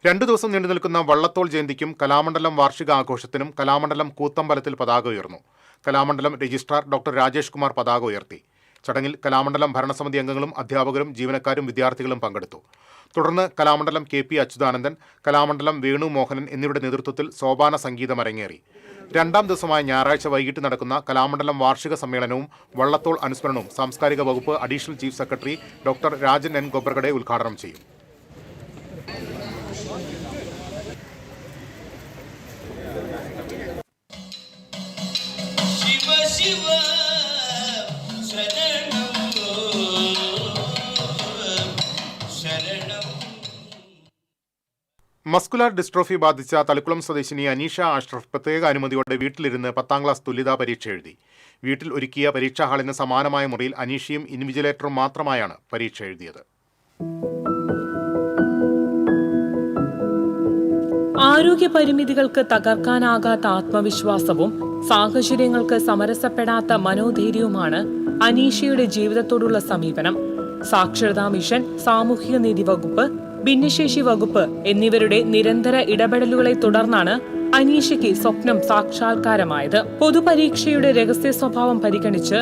B: 2 ദിവസം നീണ്ടുനിൽക്കുന്ന വള്ളത്തോൾ ജയന്തിക്കും കലാമണ്ഡലം വാർഷിക ആഘോഷത്തിനും കലാമണ്ഡലം കൂത്തമ്പലത്തിൽ പതാക ഉയർന്നു. കലാമണ്ഡലം രജിസ്ട്രാർ ഡോക്ടർ രാജേഷ് കുമാർ പതാക ഉയർത്തി. ചടങ്ങിൽ കലാമണ്ഡലം ഭരണസമിതി അംഗങ്ങളും അധ്യാപകരും ജീവനക്കാരും വിദ്യാർത്ഥികളും പങ്കെടുത്തു. തുടർന്ന് കലാമണ്ഡലം KP അച്യുതാനന്ദൻ, കലാമണ്ഡലം വേണു മോഹനൻ എന്നിവരുടെ നേതൃത്വത്തിൽ സോപാന സംഗീതം അരങ്ങേറി. 2ാം ദിവസമായ ഞായറാഴ്ച വൈകിട്ട് നടക്കുന്ന കലാമണ്ഡലം വാർഷിക സമ്മേളനവും വള്ളത്തോൾ അനുസ്മരണവും സാംസ്കാരിക വകുപ്പ് additional chief secretary doctor Rajan N Khobragade ഉദ്ഘാടനം ചെയ്യും. മസ്കുലാർ ഡിസ്ട്രോഫി ബാധിച്ച തളിക്കുളം സ്വദേശിനി അനീഷ അഷ്റഫ് പ്രത്യേക അനുമതിയോടെ വീട്ടിലിരുന്ന് 10ാം ക്ലാസ് തുല്യതാ പരീക്ഷ എഴുതി. വീട്ടിൽ ഒരുക്കിയ പരീക്ഷാ ഹാളിന് സമാനമായ മുറിയിൽ അനീഷയും ഇൻവിജിലേറ്ററും മാത്രമായാണ് പരീക്ഷ എഴുതിയത്.
E: ആരോഗ്യ പരിമിതികൾക്ക് തകർക്കാനാകാത്ത ആത്മവിശ്വാസവും സാഹചര്യങ്ങൾക്ക് സമരസപ്പെടാത്ത മനോധൈര്യവുമാണ് അനീഷയുടെ ജീവിതത്തോടുള്ള സമീപനം. സാക്ഷരതാ മിഷൻ, സാമൂഹിക നീതി വകുപ്പ്, ഭിന്നശേഷി വകുപ്പ് എന്നിവരുടെ നിരന്തര ഇടപെടലുകളെ തുടർന്നാണ് അനീഷയ്ക്ക് സ്വപ്നം സാക്ഷാത്കാരമായത്. പൊതുപരീക്ഷയുടെ രഹസ്യ സ്വഭാവം പരിഗണിച്ച്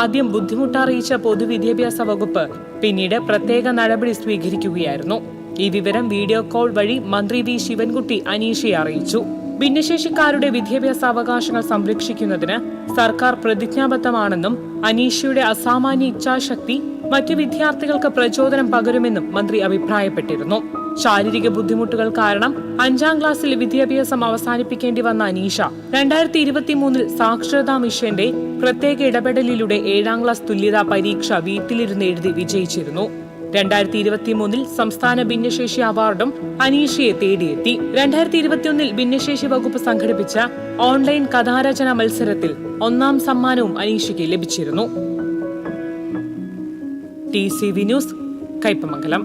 E: ആദ്യം ബുദ്ധിമുട്ടറിയിച്ച പൊതുവിദ്യാഭ്യാസ വകുപ്പ് പിന്നീട് പ്രത്യേക നടപടി സ്വീകരിക്കുകയായിരുന്നു. ഈ വിവരം വീഡിയോ കോൾ വഴി മന്ത്രി വി ശിവൻകുട്ടി അനീഷയെ അറിയിച്ചു. ഭിന്നശേഷിക്കാരുടെ വിദ്യാഭ്യാസ അവകാശങ്ങൾ സംരക്ഷിക്കുന്നതിന് സർക്കാർ പ്രതിജ്ഞാബദ്ധമാണെന്നും അനീഷയുടെ അസാമാന്യ ഇച്ഛാശക്തി മറ്റു വിദ്യാർത്ഥികൾക്ക് പ്രചോദനം പകരുമെന്നും മന്ത്രി അഭിപ്രായപ്പെട്ടിരുന്നു. ശാരീരിക ബുദ്ധിമുട്ടുകൾ കാരണം 5ാം ക്ലാസ്സിൽ വിദ്യാഭ്യാസം അവസാനിപ്പിക്കേണ്ടി വന്ന അനീഷ 2023 സാക്ഷരതാ മിഷന്റെ പ്രത്യേക ഇടപെടലിലൂടെ 7ാം ക്ലാസ് തുല്യതാ പരീക്ഷ വീട്ടിലിരുന്ന് എഴുതി വിജയിച്ചിരുന്നു. 2023 സംസ്ഥാന ഭിന്നശേഷി അവാർഡും അനീഷയെ തേടിയെത്തി. 2021 ഭിന്നശേഷി വകുപ്പ് സംഘടിപ്പിച്ച ഓൺലൈൻ കഥാരചന മത്സരത്തിൽ 1ാം സമ്മാനവും അനീഷയ്ക്ക് ലഭിച്ചിരുന്നു. TCV news, Kaipamangalam.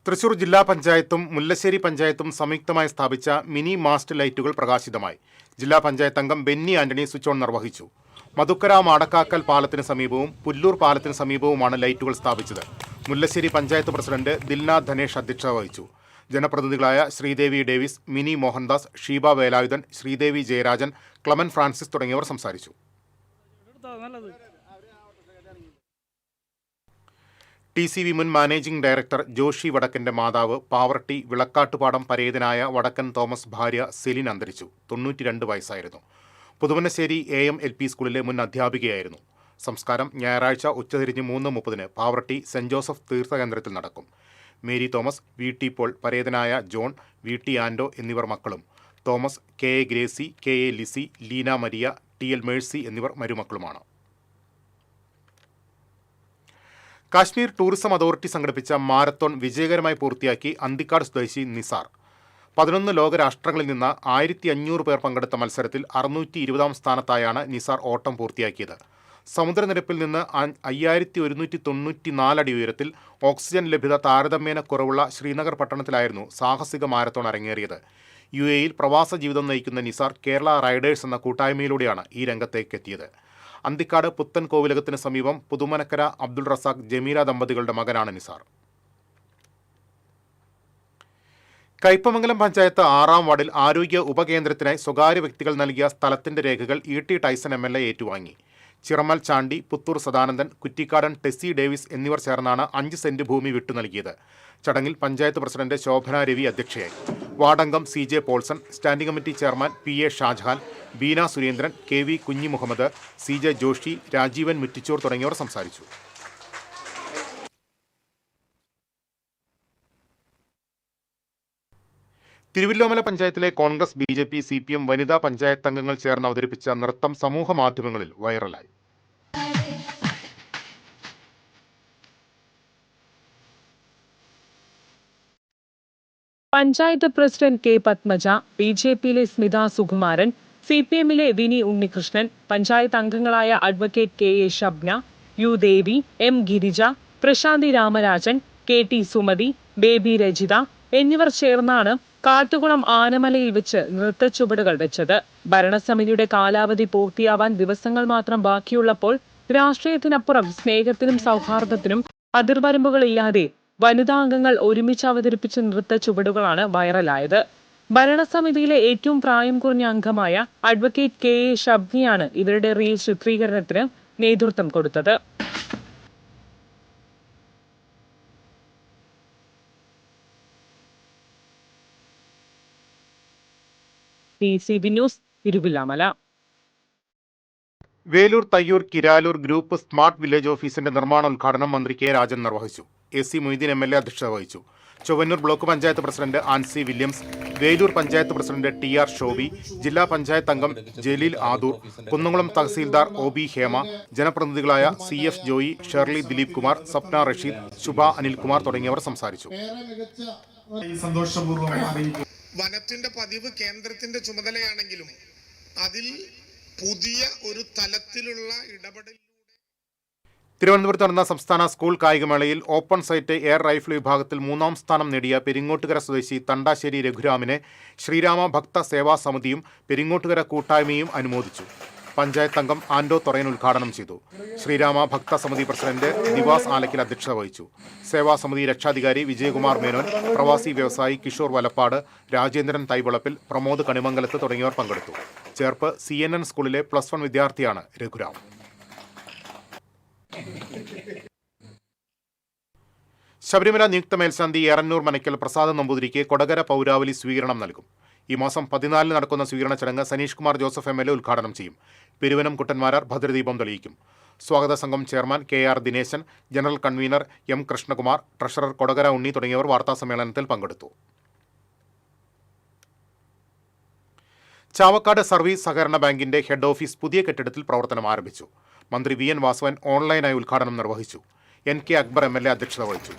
B: തൃശൂർ ജില്ലാ പഞ്ചായത്തും മുല്ലശ്ശേരി പഞ്ചായത്തും സംയുക്തമായി സ്ഥാപിച്ച മിനി മാസ്റ്റ് ലൈറ്റുകൾ പ്രകാശിതമായി. ജില്ലാ പഞ്ചായത്ത് അംഗം ബെന്നി ആന്റണി സ്വിച്ച് ഓൺ നിർവഹിച്ചു. മധുക്കര മാടക്കാക്കൽ പാലത്തിന് സമീപവും പുല്ലൂർ പാലത്തിന് സമീപവുമാണ് ലൈറ്റുകൾ സ്ഥാപിച്ചത്. മുല്ലശ്ശേരി പഞ്ചായത്ത് പ്രസിഡന്റ് ദിൽനാഥ് ധനേഷ് അധ്യക്ഷത വഹിച്ചു. ജനപ്രതിനിധികളായ ശ്രീദേവി ഡേവിസ്, മിനി മോഹൻദാസ്, ഷീബ വേലായുധൻ, ശ്രീദേവി ജയരാജൻ, ക്ലമൻ ഫ്രാൻസിസ് തുടങ്ങിയവർ സംസാരിച്ചു. TCV മുൻ മാനേജിംഗ് ഡയറക്ടർ ജോഷി വടക്കന്റെ മാതാവ് പാവർട്ടി വിളക്കാട്ടുപാടം പരേതനായ വടക്കൻ തോമസ് ഭാര്യ സെലിൻ അന്തരിച്ചു. 92 വയസ്സായിരുന്നു. പുതുവനശ്ശേരി AM LP സ്കൂളിലെ മുൻ അധ്യാപികയായിരുന്നു. സംസ്കാരം ഞായറാഴ്ച ഉച്ചതിരിഞ്ഞ് 3:30 പാവർട്ടി സെന്റ് ജോസഫ് തീർത്ഥകേന്ദ്രത്തിൽ നടക്കും. മേരി തോമസ്, VT പോൾ, പരേതനായ ജോൺ, VT ആൻഡോ എന്നിവർ മക്കളും. Thomas, KA Gracy, KA Lisy, Leena Maria, TL Mercy എന്നിവർ മരുമക്കളുമാണ്. കാശ്മീർ ടൂറിസം അതോറിറ്റി സംഘടിപ്പിച്ച മാരത്തോൺ വിജയകരമായി പൂർത്തിയാക്കി അന്തിക്കാട് സ്വദേശി നിസാർ. 11 ലോകരാഷ്ട്രങ്ങളിൽ നിന്ന് 1500 പേർ പങ്കെടുത്ത മത്സരത്തിൽ 620ാം സ്ഥാനത്തായാണ് നിസാർ ഓട്ടം പൂർത്തിയാക്കിയത്. സമുദ്രനിരപ്പിൽ നിന്ന് 5194 അടി ഉയരത്തിൽ ഓക്സിജൻ ലഭ്യത താരതമ്യേന കുറവുള്ള ശ്രീനഗർ പട്ടണത്തിലായിരുന്നു സാഹസിക മാരത്തോൺ അരങ്ങേറിയത്. UAEയിൽ പ്രവാസ ജീവിതം നയിക്കുന്ന നിസാർ കേരള റൈഡേഴ്സ് എന്ന കൂട്ടായ്മയിലൂടെയാണ് ഈ രംഗത്തേക്കെത്തിയത്. അന്തിക്കാട് പുത്തൻ കോവിലകത്തിന് സമീപം പുതുമനക്കര അബ്ദുൾ റസാഖ് ജമീല ദമ്പതികളുടെ മകനാണ് നിസാർ. കയ്പമംഗലം പഞ്ചായത്ത് 6ാം വാർഡിൽ ആരോഗ്യ ഉപകേന്ദ്രത്തിനായി സ്വകാര്യ വ്യക്തികൾ നൽകിയ സ്ഥലത്തിന്റെ രേഖകൾ ET ടൈസൺ MLA ഏറ്റുവാങ്ങി. ചിറമൽ ചാണ്ടി, പുത്തൂർ സദാനന്ദൻ, കുറ്റിക്കാടൻ ടെസ്സി ഡേവിസ് എന്നിവർ ചേർന്നാണ് 5 സെന്റ് ഭൂമി വിട്ടു നൽകിയത്. ചടങ്ങിൽ പഞ്ചായത്ത് പ്രസിഡന്റ് ശോഭന രവി അധ്യക്ഷയായി. വാർഡംഗം CJ Polson, standing committee chairman PA Shajahan, Beena Surendran, KV Kunhi Muhammad, CJ Joshi, Rajeevan Muttichur തുടങ്ങിയവർ സംസാരിച്ചു. തിരുവല്ലോമല പഞ്ചായത്തിലെ കോൺഗ്രസ്, BJP, CPM വനിതാ പഞ്ചായത്ത് അംഗങ്ങൾ ചേർന്ന് അവതരിപ്പിച്ച നൃത്തം സമൂഹ മാധ്യമങ്ങളിൽ വൈറലായി.
E: പഞ്ചായത്ത് പ്രസിഡന്റ് K പത്മജ, BJPയിലെ സ്മിത സുകുമാരൻ, CPMയിലെ വിനി ഉണ്ണികൃഷ്ണൻ, പഞ്ചായത്ത് അംഗങ്ങളായ അഡ്വക്കേറ്റ് KA ഷബ്ന, U ദേവി, M ഗിരിജ, പ്രശാന്തി രാമരാജൻ, KT സുമതി, ബേബി രജിത എന്നിവർ ചേർന്നാണ് കാട്ടുകുളം ആനമലയിൽ വെച്ച് നൃത്തച്ചുവടുകൾ വെച്ചത്. ഭരണസമിതിയുടെ കാലാവധി പൂർത്തിയാവാൻ ദിവസങ്ങൾ മാത്രം ബാക്കിയുള്ളപ്പോൾ രാഷ്ട്രീയത്തിനപ്പുറം സ്നേഹത്തിനും സൗഹാർദ്ദത്തിനും അതിർവരമ്പുകളില്ലാതെ വനിതാ അംഗങ്ങൾ ഒരുമിച്ച് അവതരിപ്പിച്ച നൃത്തച്ചുവടുകളാണ് വൈറലായത്. ഭരണസമിതിയിലെ ഏറ്റവും പ്രായം കുറഞ്ഞ അംഗമായ അഡ്വക്കേറ്റ് KA ഷബ്നിയാണ് ഇവരുടെ റീൽ ചിത്രീകരണത്തിന് നേതൃത്വം കൊടുത്തത്. TCV news, Thiruvilwamala.
B: Velur, Thayyur, Kiraloor group smart village ഓഫീസിന്റെ നിർമ്മാണോദ്ഘാടനം മന്ത്രി K രാജൻ നിർവഹിച്ചു. AC മൊയ്തീൻ MLA അധ്യക്ഷത വഹിച്ചു. Chowwannur block panchayat president Ancy Williams, Velur panchayat president TR Shobi, ജില്ലാ പഞ്ചായത്ത് അംഗം ജലീൽ ആദൂർ, കുന്നംകുളം തഹസീൽദാർ OB ഹേമ, ജനപ്രതിനിധികളായ CF ജോയി, ഷെർലി ദിലീപ് കുമാർ, സപ്ന റഷീദ്, ശുഭ അനിൽകുമാർ തുടങ്ങിയവർ സംസാരിച്ചു.
O: വനത്തിന്റെ പതിവ് കേന്ദ്രത്തിന്റെ ചുമതലയാണെങ്കിലും അതിൽ പുതിയ ഒരു തലത്തിലുള്ള ഇടപെടൽ.
B: തിരുവനന്തപുരത്ത് നടന്ന സംസ്ഥാന സ്കൂൾ കായികമേളയിൽ ഓപ്പൺ സൈറ്റ് എയർ റൈഫിൾ വിഭാഗത്തിൽ 3ാം സ്ഥാനം നേടിയ പെരിങ്ങോട്ടുകര സ്വദേശി തണ്ടാശ്ശേരി രഘുരാമിനെ ശ്രീരാമ ഭക്ത സേവാ സമിതിയും പെരിങ്ങോട്ടുകര കൂട്ടായ്മയും അനുമോദിച്ചു. പഞ്ചായത്ത് അംഗം ആൻഡോ തൊറയൻ ഉദ്ഘാടനം ചെയ്തു. ശ്രീരാമ ഭക്ത സമിതി പ്രസിഡന്റ് ദിവാസ് ആലക്കിൽ അധ്യക്ഷത വഹിച്ചു. സേവാസമിതി രക്ഷാധികാരി വിജയകുമാർ മേനോൻ, പ്രവാസി വ്യവസായി കിഷോർ വലപ്പാട്, രാജേന്ദ്രൻ തൈവളപ്പിൽ, പ്രമോദ് കണിമംഗലത്ത് തുടങ്ങിയവർ പങ്കെടുത്തു. ചേർപ്പ് CNN സ്കൂളിലെ +1 വിദ്യാർത്ഥിയാണ് രഘുരാം. ശബരിമല നിയുക്ത മേൽശാന്തി ഏറന്നൂർ മനയ്ക്കൽ പ്രസാദ് നമ്പൂതിരിക്ക് കൊടകര പൗരാവലി സ്വീകരണം നൽകും. ഈ മാസം 14 നടക്കുന്ന സ്വീകരണ ചടങ്ങ് സനീഷ് കുമാർ ജോസഫ് MLA ഉദ്ഘാടനം ചെയ്യും. പെരുവനം കുട്ടന്മാരാർ ഭദ്രദീപം തെളിയിക്കും. സ്വാഗത സംഘം chairman KR Dineshan, general convener M Krishnakumar, treasurer Kodakara Unni തുടങ്ങിയവർ വാർത്താസമ്മേളനത്തിൽ പങ്കെടുത്തു. ചാവക്കാട് സർവീസ് സഹകരണ ബാങ്കിന്റെ ഹെഡ് ഓഫീസ് പുതിയ കെട്ടിടത്തിൽ പ്രവർത്തനം ആരംഭിച്ചു. മന്ത്രി VN വാസവൻ ഓൺലൈനായി ഉദ്ഘാടനം നിർവഹിച്ചു. NK അക്ബർ MLA അധ്യക്ഷത വഹിച്ചു.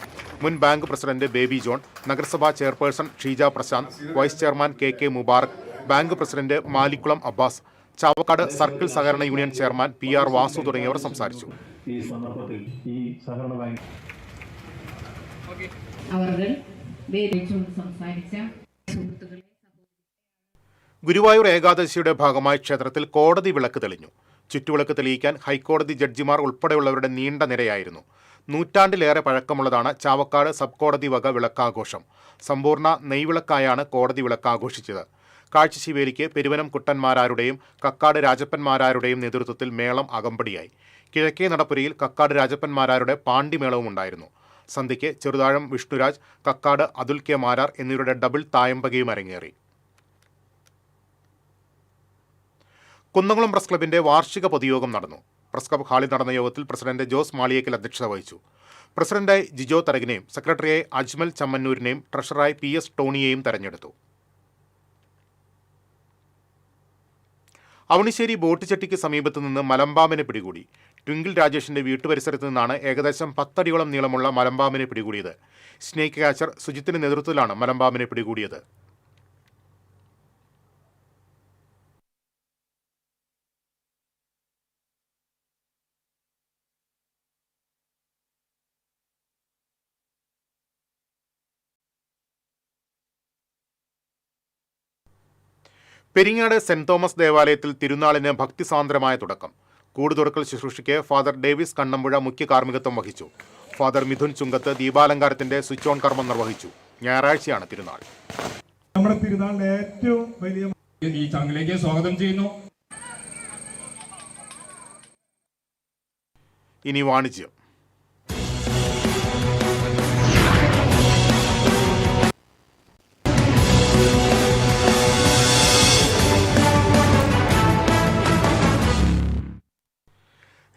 B: മുൻ ബാങ്ക് പ്രസിഡന്റ് ബേബി ജോൺ, നഗരസഭാ chairperson Sheeja Prashanth, vice chairman KK Mubarak, bank president Malikkulam Abbas, Chavakkad circle സഹകരണ യൂണിയൻ ചെയർമാൻ PR വാസു തുടങ്ങിയവർ സംസാരിച്ചു. ഗുരുവായൂർ ഏകാദശിയുടെ ഭാഗമായി ക്ഷേത്രത്തിൽ കോടതി വിളക്ക് തെളിഞ്ഞു. ചുറ്റുവിളക്ക് തെളിയിക്കാൻ ഹൈക്കോടതി ജഡ്ജിമാർ ഉൾപ്പെടെയുള്ളവരുടെ നീണ്ട നിരയായിരുന്നു. നൂറ്റാണ്ടിലേറെ പഴക്കമുള്ളതാണ് ചാവക്കാട് സബ് കോടതി വക വിളക്കാഘോഷം. സമ്പൂർണ്ണ നെയ്വിളക്കായാണ് കോടതി വിളക്ക് ആഘോഷിച്ചത്. കാഴ്ചശിവേലിക്ക് പെരുവനം കുട്ടന്മാരാരുടെയും കക്കാട് രാജപ്പന്മാരാരുടെയും നേതൃത്വത്തിൽ മേളം അകമ്പടിയായി. കിഴക്കേ നടപ്പുരയിൽ കക്കാട് രാജപ്പന്മാരാരുടെ പാണ്ടിമേളവും ഉണ്ടായിരുന്നു. സന്ധ്യയ്ക്ക് ചെറുതാഴം വിഷ്ണുരാജ്, കക്കാട് അതുൽ K മാരാർ എന്നിവരുടെ ഡബിൾ തായമ്പകയും അരങ്ങേറി. കുന്നംകുളം പ്രസ് ക്ലബിന്റെ വാർഷിക പൊതുയോഗം നടന്നു. പ്രസ് ക്ലബ് ഹാളിൽ നടന്ന യോഗത്തിൽ പ്രസിഡന്റ് ജോസ് മാളിയേക്കൽ അധ്യക്ഷത വഹിച്ചു. പ്രസിഡന്റായി ജിജോ തരകിനെയും സെക്രട്ടറിയായി അജ്മൽ ചമ്മന്നൂരിനെയും ട്രഷററായി PS ടോണിയെയും തെരഞ്ഞെടുത്തു. അവണിശ്ശേരി ബോട്ട് ചെട്ടിക്ക് സമീപത്ത് നിന്ന് മലമ്പാമ്പിനെ പിടികൂടി. ട്വിങ്കിൾ രാജേഷിന്റെ വീട്ടുപരിസരത്ത് നിന്നാണ് ഏകദേശം 10 അടിയോളം നീളമുള്ള മലമ്പാമ്പിനെ പിടികൂടിയത്. സ്നേക്ക് ക്യാച്ചർ സുജിത്തിന്റെ നേതൃത്വത്തിലാണ് മലമ്പാമ്പിനെ പിടികൂടിയത്. പെരിങ്ങാട് സെന്റ് തോമസ് ദേവാലയത്തിൽ തിരുനാളിന് ഭക്തിസാന്ദ്രമായ തുടക്കം. കൂടുതുറക്കൽ ശുശ്രൂഷയ്ക്ക് ഫാദർ ഡേവിസ് കണ്ണമ്പുഴ മുഖ്യ കാർമ്മികത്വം വഹിച്ചു. ഫാദർ മിഥുൻ ചുങ്കത്ത് ദീപാലങ്കാരത്തിന്റെ സ്വിച്ച് ഓൺ കർമ്മം നിർവഹിച്ചു. ഞായറാഴ്ചയാണ് തിരുനാൾ.
P: നമ്മുടെ തിരുനാളിന്റെ ഏറ്റവും വലിയ ഈ ചടങ്ങിലേക്ക് സ്വാഗതം ചെയ്യുന്നു.
B: ഇനി വാണിജ്യം.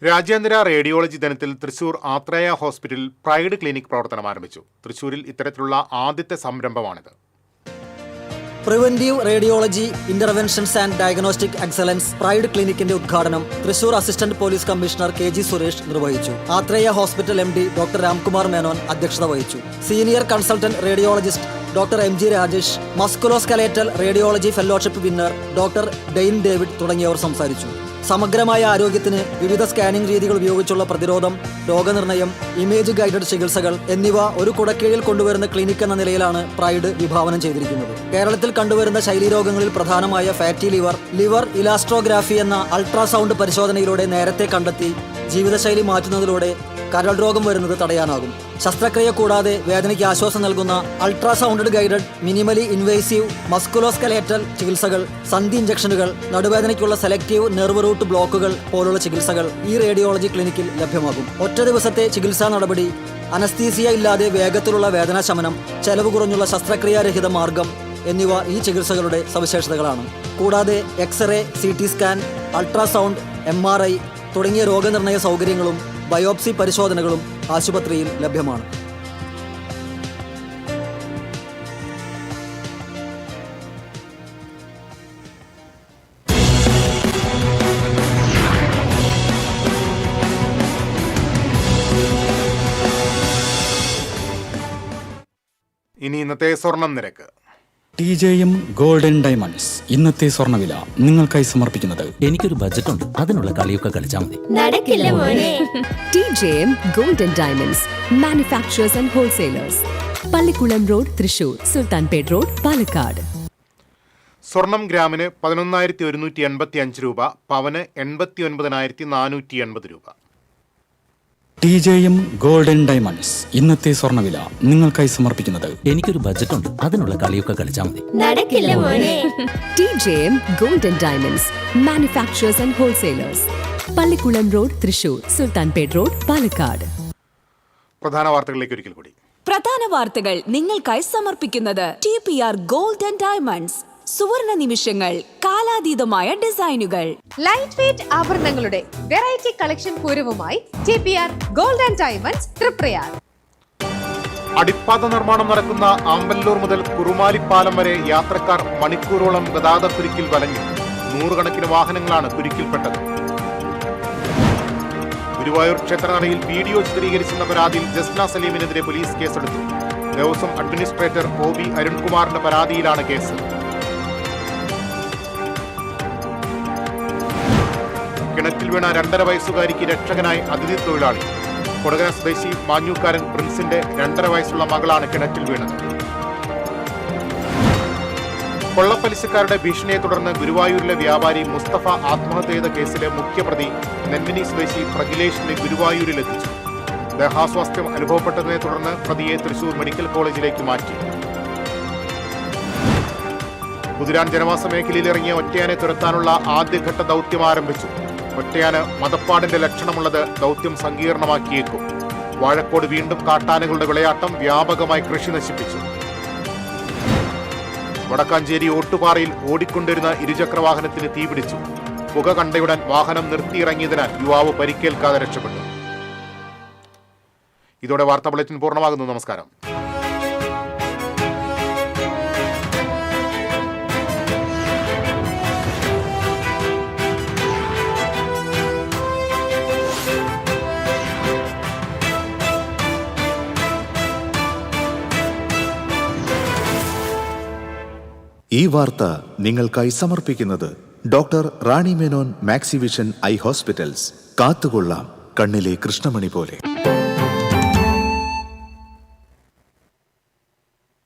B: രാജ്യാന്തര റേഡിയോളജി ദിനത്തിൽ തൃശൂർ ആത്രേയ ഹോസ്പിറ്റലിൽ പ്രൈഡ് ക്ലിനിക് പ്രവർത്തനം ആരംഭിച്ചു. തൃശൂരിൽ ഇത്തരത്തിലുള്ള ആദ്യത്തെ സംരംഭമാണിത്.
Q: Preventive radiology interventions and diagnostic excellence pride ക്ലിനിക്കിന്റെ ഉദ്ഘാടനം Thrissur assistant police commissioner KG Suresh നിർവഹിച്ചു. Athreya hospital MD doctor Ramkumar Menon അധ്യക്ഷത വഹിച്ചു. Senior consultant radiologist doctor MG Rajesh, musculoskeletal radiology fellowship winner doctor Dane David തുടങ്ങിയവർ സംസാരിച്ചു. സമഗ്രമായ ആരോഗ്യത്തിന് വിവിധ സ്കാനിംഗ് രീതികൾ ഉപയോഗിച്ചുള്ള പ്രതിരോധം, രോഗനിർണയം, ഇമേജ് ഗൈഡഡ് ചികിത്സകൾ എന്നിവ ഒരു കുടക്കീഴിൽ കൊണ്ടുവരുന്ന ക്ലിനിക് എന്ന നിലയിലാണ് പ്രൈഡ് വിഭാവനം ചെയ്തിരിക്കുന്നത്. കേരളത്തിൽ കണ്ടുവരുന്ന ശൈലീരോഗങ്ങളിൽ പ്രധാനമായ ഫാറ്റി ലിവർ ഇലാസ്ട്രോഗ്രാഫി എന്ന അൾട്രാസൗണ്ട് പരിശോധനയിലൂടെ നേരത്തെ കണ്ടെത്തി ജീവിതശൈലി മാറ്റുന്നതിലൂടെ കരൾ രോഗം വരുന്നത് തടയാനാകും. ശസ്ത്രക്രിയ കൂടാതെ വേദനയ്ക്ക് ആശ്വാസം നൽകുന്ന അൾട്രാസൗണ്ടഡ് ഗൈഡഡ് മിനിമലി ഇൻവേസീവ് മസ്കുലോസ്കലേറ്റൽ ചികിത്സകൾ, സന്ധി ഇഞ്ചക്ഷനുകൾ, നടുവേദനയ്ക്കുള്ള സെലക്റ്റീവ് നെർവ് റൂട്ട് ബ്ലോക്കുകൾ പോലുള്ള ചികിത്സകൾ ഈ റേഡിയോളജി ക്ലിനിക്കിൽ ലഭ്യമാകും. ഒറ്റ ദിവസത്തെ ചികിത്സാ നടപടി, അനസ്തീസിയ ഇല്ലാതെ വേഗത്തിലുള്ള വേദനാശമനം, ചെലവ് കുറഞ്ഞുള്ള ശസ്ത്രക്രിയാരഹിത മാർഗം എന്നിവ ഈ ചികിത്സകളുടെ സവിശേഷതകളാണ്. കൂടാതെ x ray, CT scan, ultrasound, MRI തുടങ്ങിയ രോഗനിർണയ സൗകര്യങ്ങളും ബയോപ്സി പരിശോധനകളും ആശുപത്രിയിൽ ലഭ്യമാണ്.
B: ഇനി ഇന്നത്തെ സ്വർണം നിരക്ക്.
R: TJM ഗോൾഡൻ ഡയമണ്ട്സ് ഇന്നത്തെ സ്വർണ്ണവില നിങ്ങൾക്കായി സമർപ്പിക്കുന്നത്
M: എനിക്കൊരു ബജറ്റ് ഉണ്ട്, അതിനുള്ള കളിയൊക്കെ കളിച്ചാൽ മതി.
H: നടക്കില്ല മോനെ. TJM golden diamonds manufacturers and wholesalers, Pallikulam road, Thrissur, Sultanpet road, Palakkad.
B: സ്വർണം ഗ്രാമിന് 11,185 രൂപ, പവന് 89,480 രൂപ.
R: TJM ഗോൾഡൻ ഡയമണ്ട്സ് ഇന്നത്തെ സ്വർണ്ണവില നിങ്ങൾക്കായി സമർപ്പിക്കുന്നത്
M: എനിക്കൊരു ബജറ്റ് ഉണ്ട്, അതിനുള്ള കളിയൊക്കെ കളിച്ചാൽ മതി.
H: നടക്കില്ല മോനെ. TJM golden diamonds manufacturers and wholesalers, Pallikulam road, Thrissur, Sultanpet road, Palakkad.
B: പ്രധാന വാർത്തകളിലേക്ക് ഒരിക്കൽ കൂടി.
C: പ്രധാന വാർത്തകൾ നിങ്ങൾക്കായി സമർപ്പിക്കുന്നത് TPR ഗോൾഡൻ ഡയമണ്ട്സ്. സുവർണ നിമിഷങ്ങൾ, കാലാതീതമായ ഡിസൈനുകൾ.
D: ലൈറ്റ് വെയ്റ്റ് ആഭരണങ്ങളുടെ വെറൈറ്റി കളക്ഷൻ പൂരവുമായി TPR ഗോൾഡൻ ഡയമണ്ട്സ് തൃപ്രയാർ.
B: അടിപ്പാത നിർമ്മാണം നടക്കുന്ന ആമ്പല്ലൂർ മുതൽ കുറുമാലിപ്പാലം വരെ യാത്രക്കാർ മണിക്കൂറോളം ഗതാഗതക്കുരുക്കിൽ വലഞ്ഞു. 100 കണക്കിന് വാഹനങ്ങളാണ് കുരുക്കിൽപ്പെട്ടത്. ഗുരുവായൂർ ക്ഷേത്രനടയിൽ വീഡിയോ ചിത്രീകരിച്ചെന്ന പരാതിയിൽ ജസ്ന സലീമിനെതിരെ പോലീസ് കേസെടുത്തു. ദേവസ്വം അഡ്മിനിസ്ട്രേറ്റർ OB അരുൺകുമാറിന്റെ പരാതിയിലാണ് കേസ്. കിണറ്റിൽ വീണ 2.5 വയസ്സുകാരിക്ക് രക്ഷകനായി അതിഥി തൊഴിലാളി. കൊടകര സ്വദേശി മാഞ്ഞൂക്കാരൻ പ്രിൻസിന്റെ 2.5 വയസ്സുള്ള മകളാണ് കിണറ്റിൽ വീണത്. കൊള്ളപ്പലിശക്കാരുടെ ഭീഷണിയെ തുടർന്ന് ഗുരുവായൂരിലെ വ്യാപാരി മുസ്തഫ ആത്മഹത്യ ചെയ്ത കേസിലെ മുഖ്യപ്രതി നെന്മിനി സ്വദേശി പ്രഗിലേഷിനെ ഗുരുവായൂരിലെത്തിച്ചു. ദേഹാസ്വാസ്ഥ്യം അനുഭവപ്പെട്ടതിനെ തുടർന്ന് പ്രതിയെ തൃശൂർ മെഡിക്കൽ കോളേജിലേക്ക് മാറ്റി. കുതിരാൻ ജനവാസ മേഖലയിൽ ഇറങ്ങിയ ഒറ്റയാനെ തുരത്താനുള്ള ആദ്യഘട്ട ദൗത്യം ആരംഭിച്ചു. ഒറ്റയാന് മതപ്പാടിന്റെ ലക്ഷണമുള്ളത് ദൗത്യം സങ്കീർണമാക്കിയേക്കും. വാഴക്കോട് വീണ്ടും കാട്ടാനകളുടെ വിളയാട്ടം വ്യാപകമായി കൃഷി നശിപ്പിച്ചു. വടക്കാഞ്ചേരി ഓട്ടുപാറയിൽ ഓടിക്കൊണ്ടിരുന്ന ഇരുചക്രവാഹനത്തിന് തീപിടിച്ചു. പുക കണ്ടയുടൻ വാഹനം നിർത്തിയിറങ്ങിയതിനാൽ യുവാവ് പരിക്കേൽക്കാതെ രക്ഷപ്പെട്ടു. ഇതോടെ വാർത്താ ബുള്ളറ്റിൻ പൂർണ്ണമാകുന്നു. നമസ്കാരം.
A: ഈ വാർത്ത നിങ്ങൾക്കായി സമർപ്പിക്കുന്നത് doctor Rani Menon Maxivision I hospitals. കാത്തുകൊള്ളാം കണ്ണിലെ കൃഷ്ണമണി പോലെ.